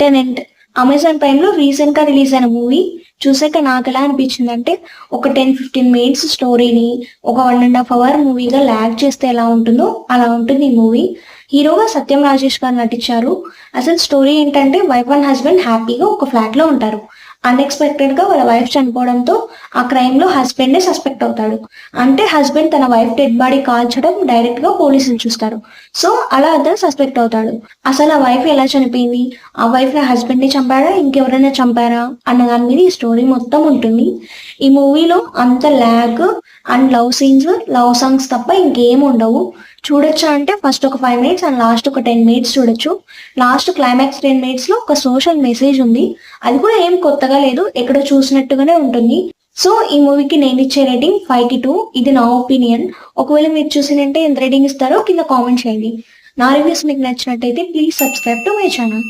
Tenant Amazon prime లో recent గా release అయిన మూవీ. చూసాక నాకు ఎలా అనిపించింది అంటే, ఒక 10-15 మినిట్స్ స్టోరీని ఒక 1.5 hour మూవీగా ల్యాగ్ చేస్తే ఎలా ఉంటుందో అలా ఉంటుంది ఈ మూవీ. హీరోగా సత్యం రాజేష్ గారు నటించారు. అసలు స్టోరీ ఏంటంటే, వైఫ్ అండ్ హస్బెండ్ హ్యాపీగా ఒక ఫ్లాట్ లో ఉంటారు. అన్ఎక్స్పెక్టెడ్ గా వాళ్ళ వైఫ్ చనిపోవడంతో ఆ క్రైమ్ లో హస్బెండే సస్పెక్ట్ అవుతాడు. అంటే హస్బెండ్ తన వైఫ్ డెడ్ బాడీ కాల్చడం డైరెక్ట్ గా పోలీసులు చూస్తారు. సో అలా అతను సస్పెక్ట్ అవుతాడు. అసలు ఆ వైఫ్ ఎలా చనిపోయింది, ఆ వైఫ్ నా హస్బెండ్ ని చంపారా ఇంకెవరైనా చంపారా అన్న దాని మీద ఈ స్టోరీ మొత్తం ఉంటుంది. ఈ మూవీలో అంత lag and love scenes, love songs తప్ప ఇంకేం ఉండవు. చూడొచ్చా అంటే ఫస్ట్ ఒక 5 minutes అండ్ లాస్ట్ ఒక 10 minutes చూడొచ్చు. లాస్ట్ క్లైమాక్స్ 10 minutes లో ఒక సోషల్ మెసేజ్ ఉంది. అది కూడా ఏం కొత్తగా లేదు, ఎక్కడో చూసినట్టుగానే ఉంటుంది. సో ఈ మూవీకి నేను ఇచ్చే రేటింగ్ 5/2. ఇది నా ఒపీనియన్. ఒకవేళ మీరు చూసినంటే ఎంత రేటింగ్ ఇస్తారో కింద కామెంట్ చేయండి. నా రివ్యూస్ మీకు నచ్చినట్టయితే please subscribe to my channel.